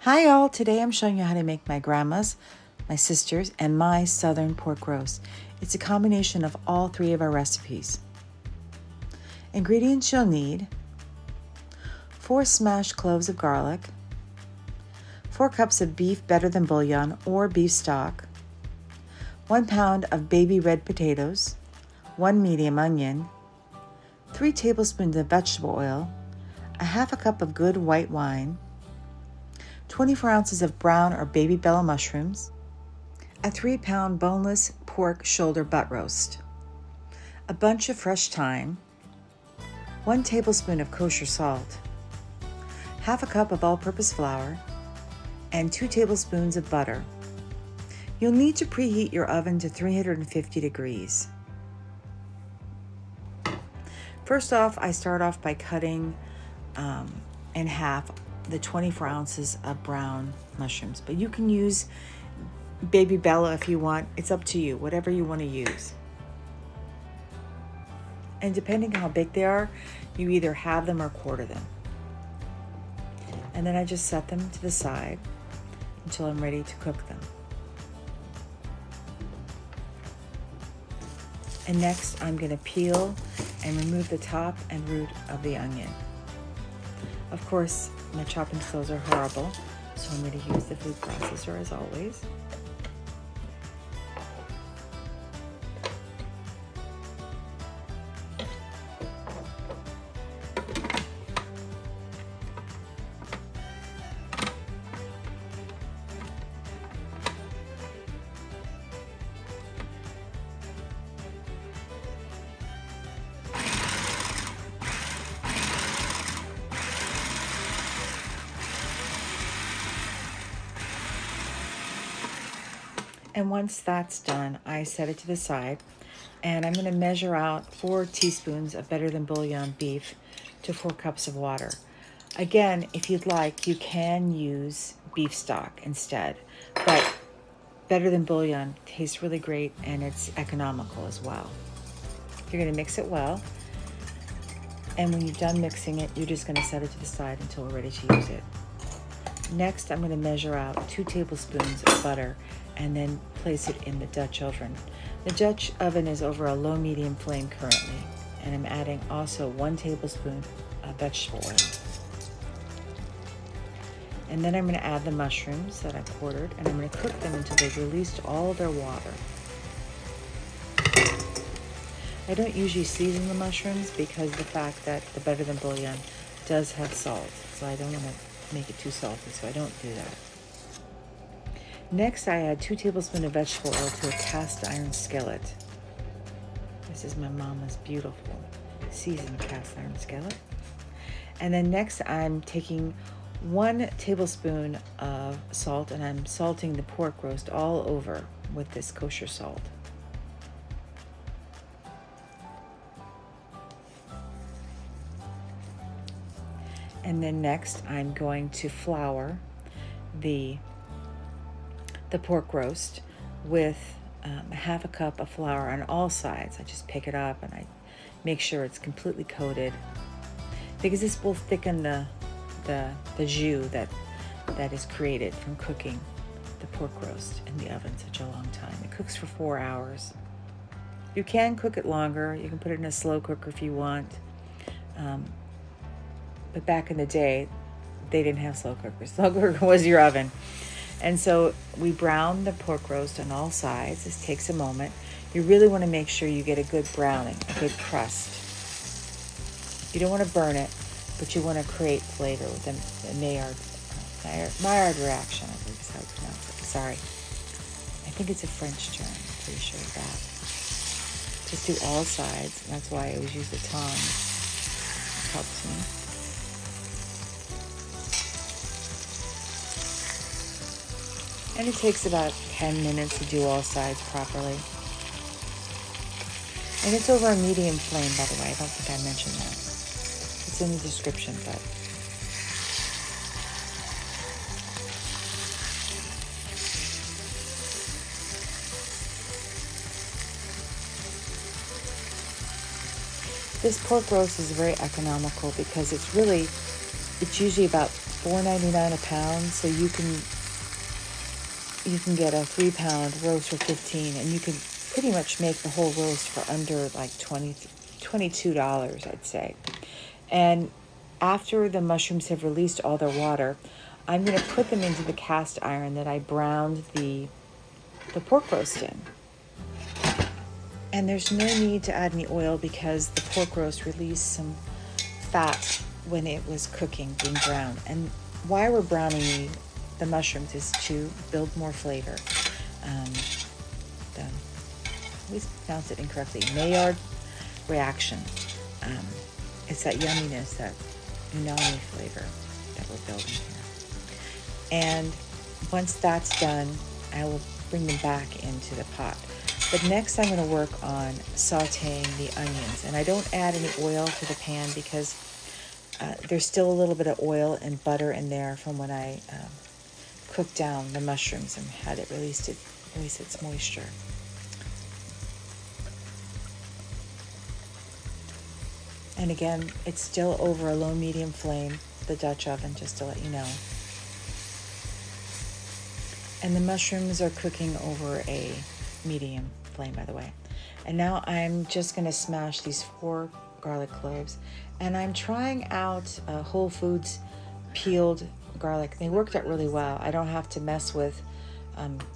Hi all, today I'm showing you how to make my grandma's, my sister's, and my southern pork roast. It's a combination of all three of our recipes. Ingredients you'll need: 4 smashed cloves of garlic, 4 cups of beef better than bouillon or beef stock, 1 pound of baby red potatoes, 1 medium onion, 3 tablespoons of vegetable oil, a half a cup of good white wine, 24 ounces of brown or baby bella mushrooms, a 3-pound boneless pork shoulder butt roast, a bunch of fresh thyme, 1 tablespoon of kosher salt, half a cup of all-purpose flour, and 2 tablespoons of butter. You'll need to preheat your oven to 350 degrees. First off, I start off by cutting in half the 24 ounces of brown mushrooms, but you can use baby bella if you want. It's up to you, whatever you want to use. And depending on how big they are, you either halve them or quarter them. And then I just set them to the side until I'm ready to cook them. And next, I'm going to peel and remove the top and root of the onion. Of course, my chopping skills are horrible, so I'm going to use the food processor as always. And once that's done, I set it to the side, and I'm going to measure out 4 teaspoons of better than bouillon beef to 4 cups of water. Again, if you'd like, you can use beef stock instead, but better than bouillon tastes really great and it's economical as well. You're going to mix it well, and when you're done mixing it, you're just going to set it to the side until we're ready to use it. Next, I'm going to measure out 2 tablespoons of butter and then place it in the Dutch oven. The Dutch oven is over a low-medium flame currently, and I'm adding also 1 tablespoon of vegetable oil. And then I'm going to add the mushrooms that I quartered, and I'm going to cook them until they've released all their water. I don't usually season the mushrooms because of the fact that the better than bouillon does have salt, so I don't want to make it too salty, so I don't do that. Next, I add 2 tablespoons of vegetable oil to a cast iron skillet. This is my mama's beautiful seasoned cast iron skillet. And then next, I'm taking 1 tablespoon of salt, and I'm salting the pork roast all over with this kosher salt. And then next, I'm going to flour the pork roast with half a cup of flour on all sides. I just pick it up and I make sure it's completely coated, because this will thicken the jus that is created from cooking the pork roast in the oven such a long time. It cooks for 4 hours. You can cook it longer. You can put it in a slow cooker if you want. But back in the day, they didn't have slow cookers. Slow cooker was your oven. And so we brown the pork roast on all sides. This takes a moment. You really want to make sure you get a good browning, a good crust. You don't want to burn it, but you want to create flavor with the Maillard reaction, I believe is how you pronounce it. Sorry. I think it's a French term. I'm pretty sure of that. Just do all sides. That's why I always use the tongs. It helps me. And it takes about 10 minutes to do all sides properly. And it's over a medium flame, by the way. I don't think I mentioned that. It's in the description, but this pork roast is very economical because it's usually about $4.99 a pound, so you can get a 3-pound roast for $15, and you can pretty much make the whole roast for under like $22, I'd say. And after the mushrooms have released all their water, I'm going to put them into the cast iron that I browned the pork roast in. And there's no need to add any oil because the pork roast released some fat when it was cooking, being browned. And why we're browning the mushrooms is to build more flavor. I always pronounce it incorrectly. Maillard reaction. It's that yumminess, that umami flavor that we're building here. And once that's done, I will bring them back into the pot. But next I'm going to work on sauteing the onions. And I don't add any oil to the pan because there's still a little bit of oil and butter in there from when I cooked down the mushrooms and had it release its moisture. And again, it's still over a low-medium flame, the Dutch oven, just to let you know. And the mushrooms are cooking over a medium flame, by the way. And now I'm just going to smash these 4 garlic cloves. And I'm trying out Whole Foods peeled garlic. They worked out really well. I don't have to mess with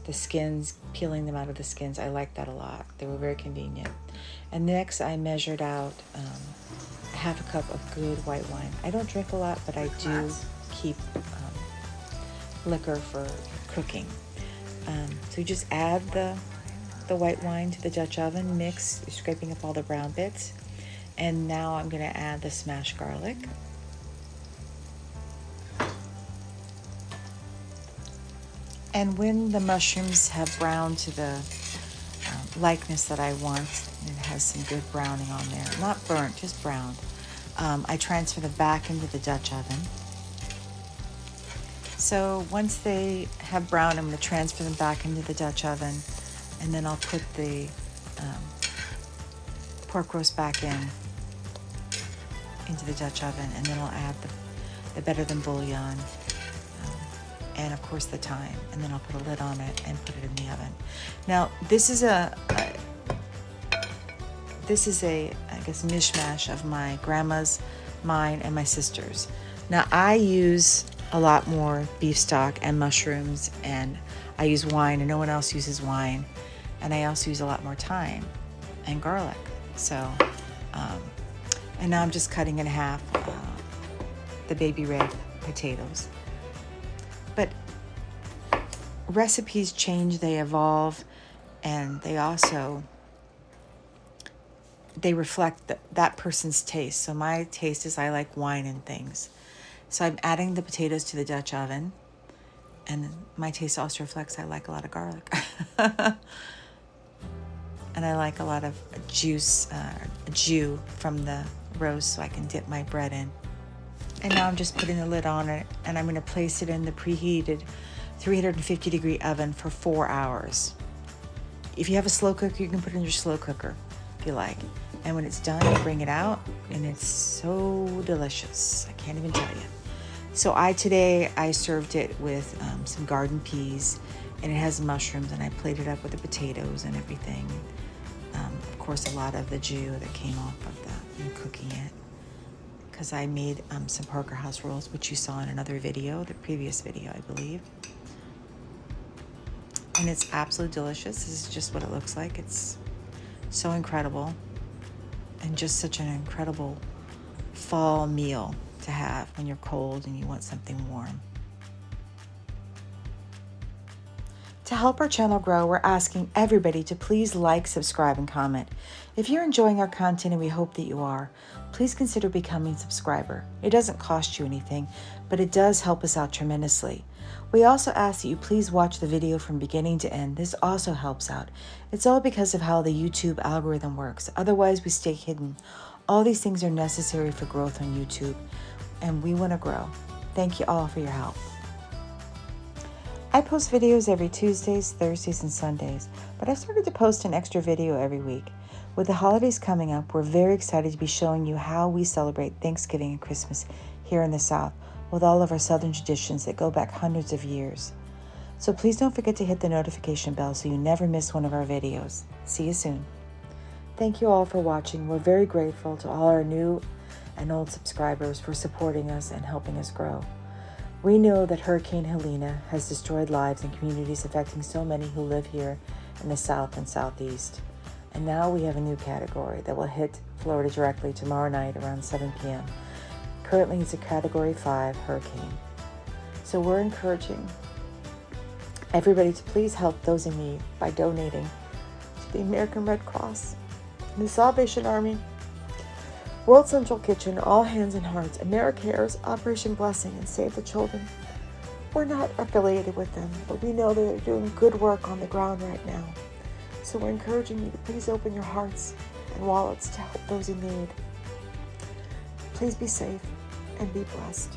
the skins, peeling them out of the skins. I like that a lot. They were very convenient. And next I measured out half a cup of good white wine. I don't drink a lot, but I do keep liquor for cooking. So you just add the white wine to the Dutch oven, mix, scraping up all the brown bits. And now I'm going to add the smashed garlic. And when the mushrooms have browned to the likeness that I want, it has some good browning on there. Not burnt, just browned. I transfer them back into the Dutch oven. So once they have browned, I'm going to transfer them back into the Dutch oven. And then I'll put the pork roast back into the Dutch oven. And then I'll add the better than bouillon. And of course the thyme, and then I'll put a lid on it and put it in the oven. Now this is a I guess mishmash of my grandma's, mine, and my sister's. Now I use a lot more beef stock and mushrooms, and I use wine, and no one else uses wine, and I also use a lot more thyme and garlic. So, and now I'm just cutting in half the baby red potatoes. But recipes change, they evolve, and they reflect that person's taste. So my taste is I like wine and things. So I'm adding the potatoes to the Dutch oven, and my taste also reflects I like a lot of garlic. And I like a lot of jus from the roast so I can dip my bread in. And now I'm just putting the lid on it, and I'm going to place it in the preheated 350-degree oven for 4 hours. If you have a slow cooker, you can put it in your slow cooker if you like. And when it's done, you bring it out, and it's so delicious. I can't even tell you. So today I served it with some garden peas, and it has mushrooms, and I plated it up with the potatoes and everything. Of course, a lot of the jus that came off of that in cooking it. Because I made some Parker House rolls, which you saw in another video, the previous video, I believe. And it's absolutely delicious. This is just what it looks like. It's so incredible. And just such an incredible fall meal to have when you're cold and you want something warm. To help our channel grow, we're asking everybody to please like, subscribe, and comment. If you're enjoying our content, and we hope that you are, please consider becoming a subscriber. It doesn't cost you anything, but it does help us out tremendously. We also ask that you please watch the video from beginning to end. This also helps out. It's all because of how the YouTube algorithm works. Otherwise, we stay hidden. All these things are necessary for growth on YouTube, and we want to grow. Thank you all for your help. I post videos every Tuesdays, Thursdays, and Sundays, but I've started to post an extra video every week. With the holidays coming up, we're very excited to be showing you how we celebrate Thanksgiving and Christmas here in the South. with all of our Southern traditions that go back hundreds of years. So please don't forget to hit the notification bell so you never miss one of our videos. See you soon. Thank you all for watching. We're very grateful to all our new and old subscribers for supporting us and helping us grow. We know that Hurricane Helene has destroyed lives and communities, affecting so many who live here in the South and Southeast. And now we have a new category that will hit Florida directly tomorrow night around 7 p.m. Currently, it's a Category 5 hurricane. So we're encouraging everybody to please help those in need by donating to the American Red Cross, the Salvation Army, World Central Kitchen, All Hands and Hearts, AmeriCares, Operation Blessing, and Save the Children. We're not affiliated with them, but we know they're doing good work on the ground right now. So we're encouraging you to please open your hearts and wallets to help those in need. Please be safe and be blessed.